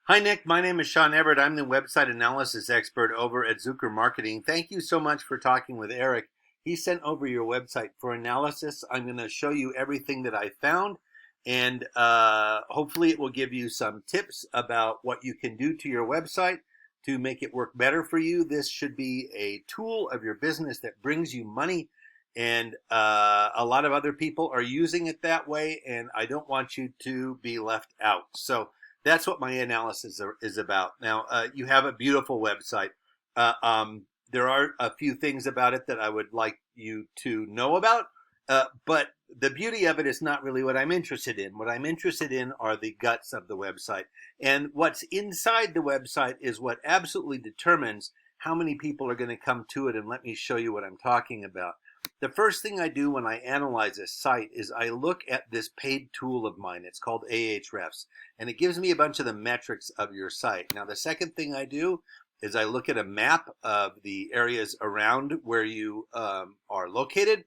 Hi, Nick. My name is Sean Everett. I'm the website analysis expert over at Zucker Marketing. Thank you so much for talking with Eric. He sent over your website for analysis. I'm going to show you everything that I found, and hopefully it will give you some tips about what you can do to your website to make it work better for you. This should be a tool of your business that brings you money, and a lot of other people are using it that way, and I don't want you to be left out. So that's what my analysis is about. Now, you have a beautiful website. There are a few things about it that I would like you to know about, but the beauty of it is not really what I'm interested in. What I'm interested in are the guts of the website. And what's inside the website is what absolutely determines how many people are going to come to it. And let me show you what I'm talking about. The first thing I do when I analyze a site is I look at this paid tool of mine. It's called Ahrefs, and it gives me a bunch of the metrics of your site. Now, the second thing I do is I look at a map of the areas around where you are located.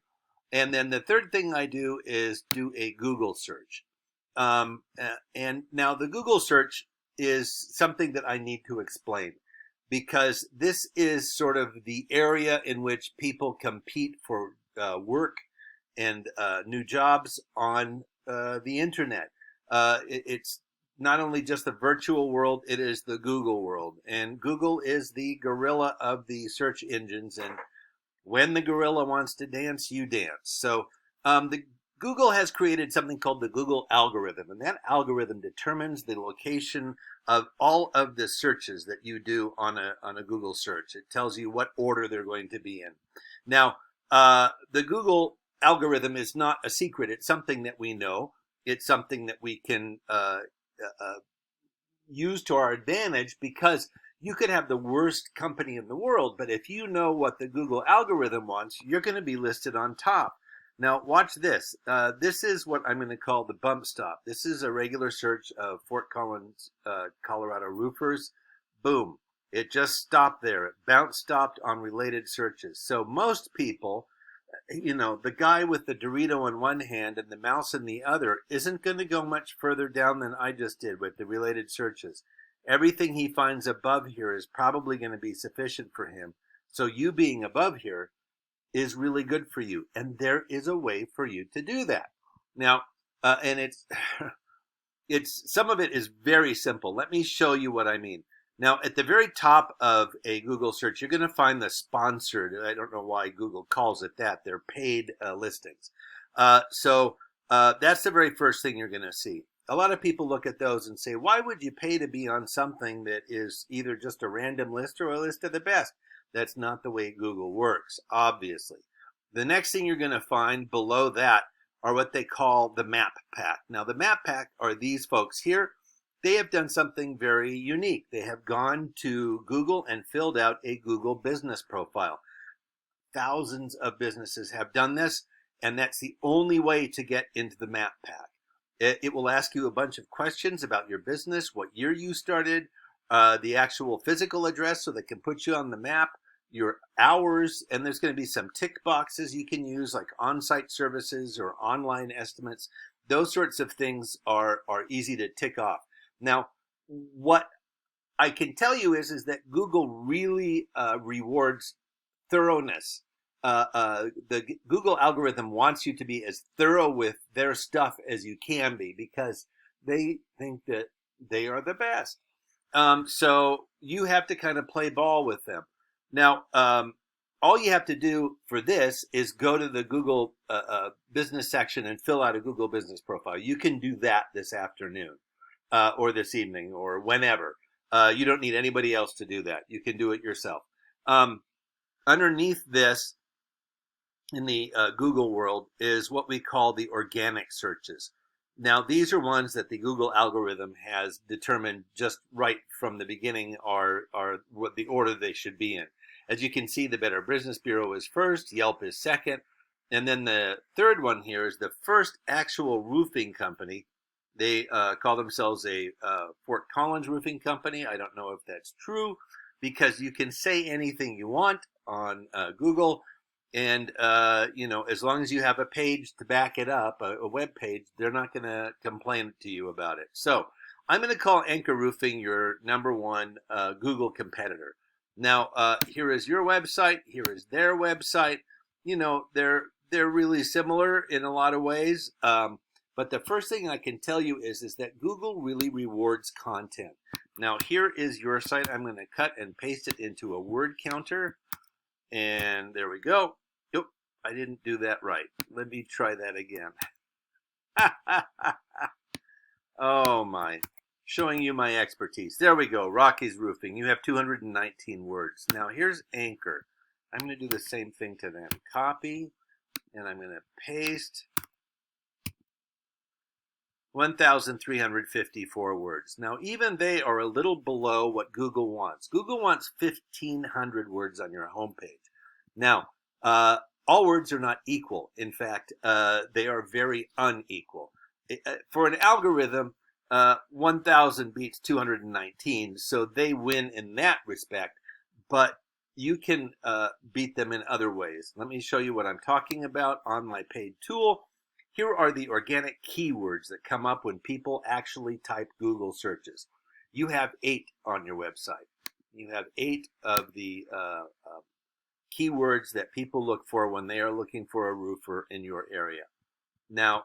And then the third thing I do is do a Google search. And now the Google search is something that I need to explain, because this is sort of the area in which people compete for work and new jobs on the internet. It's not only just the virtual world, it is the Google world. And Google is the gorilla of the search engines. And when the gorilla wants to dance, you dance. So the Google has created something called the Google algorithm, and that algorithm determines the location of all of the searches that you do on a Google search. It tells you what order they're going to be in. Now, the Google algorithm is not a secret. It's something that we know. It's something that we can use to our advantage, because you could have the worst company in the world, but if you know what the Google algorithm wants, you're going to be listed on top. Now, watch this. This is what I'm going to call the bump stop. This is a regular search of Fort Collins, Colorado roofers. Boom. It just stopped there. It bounce stopped on related searches. So most people, the guy with the Dorito in one hand and the mouse in the other isn't going to go much further down than I just did with the related searches. Everything he finds above here is probably going to be sufficient for him. So you being above here is really good for you. And there is a way for you to do that. Now, and it's some of it is very simple. Let me show you what I mean. Now, at the very top of a Google search, you're going to find the sponsored. I don't know why Google calls it that. They're paid listings. So that's the very first thing you're going to see. A lot of people look at those and say, why would you pay to be on something that is either just a random list or a list of the best? That's not the way Google works, obviously. The next thing you're going to find below that are what they call the map pack. Now, the map pack are these folks here. They have done something very unique. They have gone to Google and filled out a Google business profile. Thousands of businesses have done this, and that's the only way to get into the map pack. It will ask you a bunch of questions about your business, what year you started, the actual physical address so they can put you on the map, your hours, and there's going to be some tick boxes you can use, like on-site services or online estimates. Those sorts of things are easy to tick off. Now, what I can tell you is that Google really rewards thoroughness. The Google algorithm wants you to be as thorough with their stuff as you can be, because they think that they are the best. So you have to kind of play ball with them. Now, all you have to do for this is go to the Google business section and fill out a Google business profile. You can do that this afternoon or this evening or whenever. You don't need anybody else to do that. You can do it yourself. Underneath this, in the Google world, is what we call the organic searches. Now, these are ones that the Google algorithm has determined just right from the beginning are what the order they should be in. As you can see, the Better Business Bureau is first, Yelp is second, and then the third one here is the first actual roofing company. They call themselves a Fort Collins roofing company. I don't know if that's true, because you can say anything you want on Google. And, as long as you have a page to back it up, a web page, they're not going to complain to you about it. So I'm going to call Anchor Roofing your number one Google competitor. Now, here is your website. Here is their website. You know, they're really similar in a lot of ways. But the first thing I can tell you is that Google really rewards content. Now, here is your site. I'm going to cut and paste it into a word counter. And there we go. Nope, I didn't do that right. Let me try that again. Oh, my. Showing you my expertise. There we go. Rockies Roofing. You have 219 words. Now, here's Anchor. I'm going to do the same thing to them. Copy. And I'm going to paste 1,354 words. Now, even they are a little below what Google wants. Google wants 1,500 words on your homepage. Now, all words are not equal. In fact, they are very unequal. For an algorithm, 1,000 beats 219, so they win in that respect. But you can beat them in other ways. Let me show you what I'm talking about on my paid tool. Here are the organic keywords that come up when people actually type Google searches. You have 8 on your website. You have 8 of the keywords that people look for when they are looking for a roofer in your area. Now,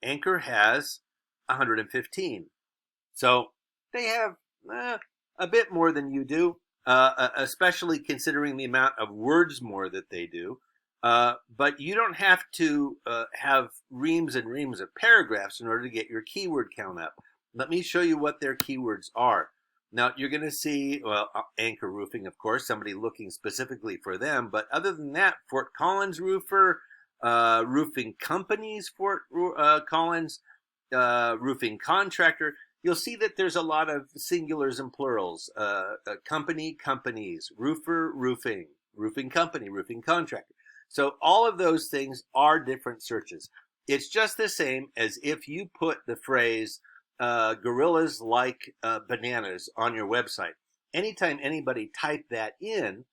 Anchor has 115. So they have a bit more than you do, especially considering the amount of words more that they do. But you don't have to have reams and reams of paragraphs in order to get your keyword count up. Let me show you what their keywords are. Now, you're going to see, well, Anchor Roofing, of course, somebody looking specifically for them. But other than that, Fort Collins Roofer, roofing companies, Fort Collins, roofing contractor. You'll see that there's a lot of singulars and plurals. Company, companies, roofer, roofing, roofing company, roofing contractor. So all of those things are different searches. It's just the same as if you put the phrase gorillas like bananas on your website. Anytime anybody typed that in,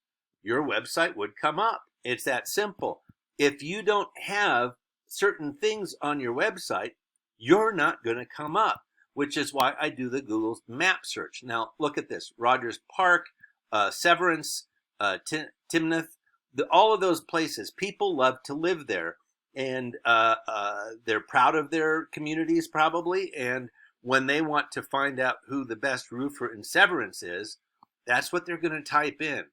your website would come up. It's that simple. If you don't have certain things on your website, you're not going to come up, which is why I do the Google map search. Now, look at this. Rogers Park, Severance, Timnath, all of those places, people love to live there, and they're proud of their communities probably, and when they want to find out who the best roofer in Severance is, that's what they're going to type in.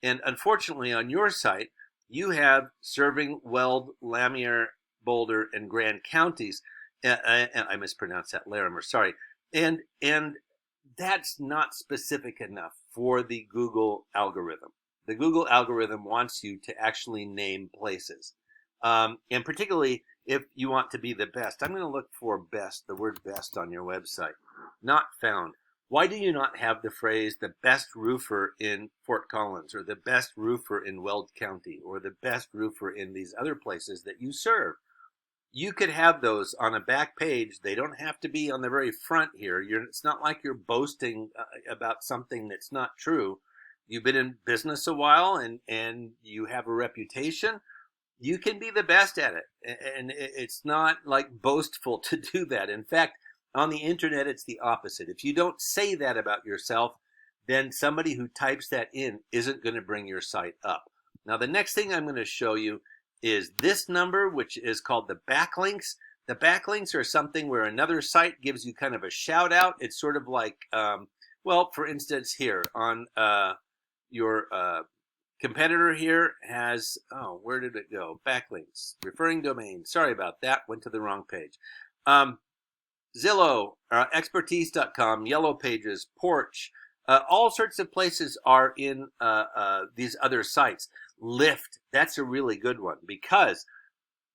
And unfortunately, on your site, you have serving Weld, Lanier, Boulder, and Grand counties. And I mispronounced that, Larimer, sorry. And that's not specific enough for the Google algorithm. The Google algorithm wants you to actually name places. And particularly if you want to be the best. I'm going to look for best, the word best on your website. Not found. Why do you not have the phrase the best roofer in Fort Collins, or the best roofer in Weld County, or the best roofer in these other places that you serve? You could have those on a back page. They don't have to be on the very front here. It's not like you're boasting about something that's not true. You've been in business a while and you have a reputation. You can be the best at it. And it's not like boastful to do that. In fact, on the internet, it's the opposite. If you don't say that about yourself, then somebody who types that in isn't going to bring your site up. Now, the next thing I'm going to show you is this number, which is called the backlinks. The backlinks are something where another site gives you kind of a shout out. It's sort of like, well, for instance, here on your competitor here has, oh, where did it go? Backlinks, referring domain. Sorry about that. Went to the wrong page. Zillow, expertise.com, Yellow Pages, Porch, all sorts of places are in these other sites. Lyft, that's a really good one because,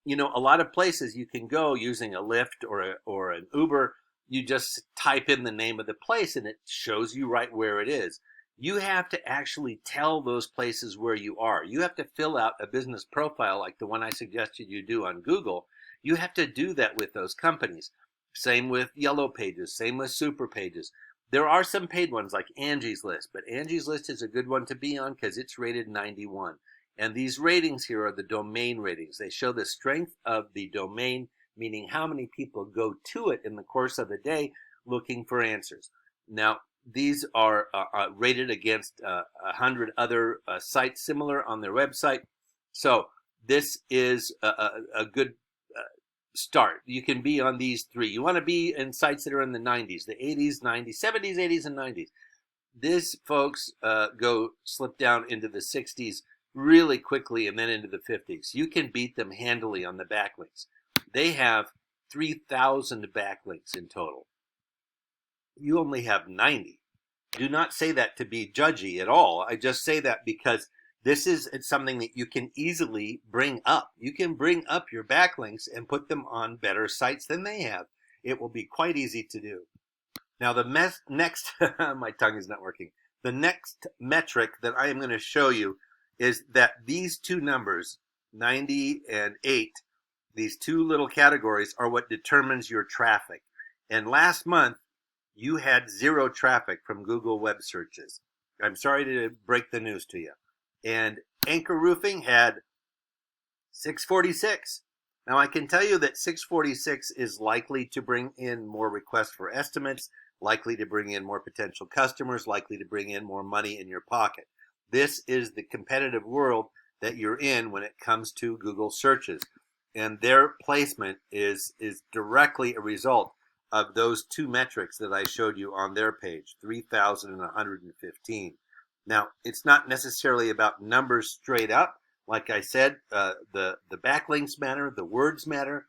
you know, a lot of places you can go using a Lyft or an Uber. You just type in the name of the place and it shows you right where it is. You have to actually tell those places where you are. You have to fill out a business profile like the one I suggested you do on Google. You have to do that with those companies. Same with Yellow Pages, same with Super Pages. There are some paid ones like Angie's List, but Angie's List is a good one to be on because it's rated 91. And these ratings here are the domain ratings. They show the strength of the domain, meaning how many people go to it in the course of the day, looking for answers. Now, these are rated against 100 other sites similar on their website. So this is a good start. You can be on these three. You want to be in sites that are in the 90s, the 80s, 90s, 70s, 80s, and 90s. This, folks, slip down into the 60s really quickly and then into the 50s. You can beat them handily on the backlinks. They have 3,000 backlinks in total. You only have 90. Do not say that to be judgy at all. I just say that because this is something that you can easily bring up. You can bring up your backlinks and put them on better sites than they have. It will be quite easy to do. Now, the next, my tongue is not working. The next metric that I am going to show you is that these two numbers, 90 and 8, these two little categories are what determines your traffic. And last month, you had 0 traffic from Google web searches. I'm sorry to break the news to you. And Anchor Roofing had 646. Now, I can tell you that 646 is likely to bring in more requests for estimates, likely to bring in more potential customers, likely to bring in more money in your pocket. This is the competitive world that you're in when it comes to Google searches. And their placement is directly a result of those two metrics that I showed you on their page, 3,115. Now, it's not necessarily about numbers straight up. Like I said, the backlinks matter, the words matter.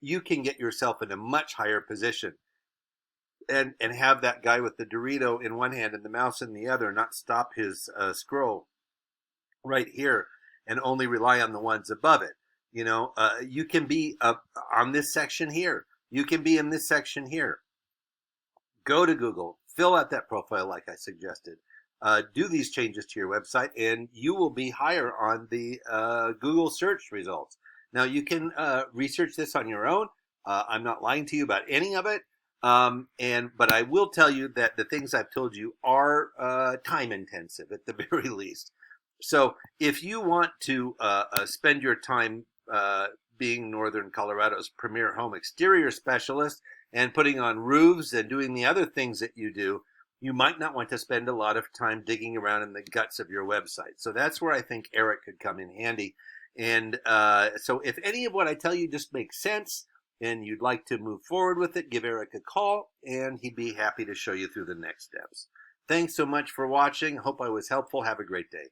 You can get yourself in a much higher position and have that guy with the Dorito in one hand and the mouse in the other not stop his scroll right here and only rely on the ones above it. You know, you can be on this section here. You can be in this section here. Go to Google, fill out that profile like I suggested. Do these changes to your website, and you will be higher on the Google search results. Now, you can research this on your own. I'm not lying to you about any of it. But I will tell you that the things I've told you are time intensive at the very least. So if you want to spend your time being Northern Colorado's premier home exterior specialist and putting on roofs and doing the other things that you do, you might not want to spend a lot of time digging around in the guts of your website. So that's where I think Eric could come in handy. And so if any of what I tell you just makes sense and you'd like to move forward with it, give Eric a call and he'd be happy to show you through the next steps. Thanks so much for watching. Hope I was helpful. Have a great day.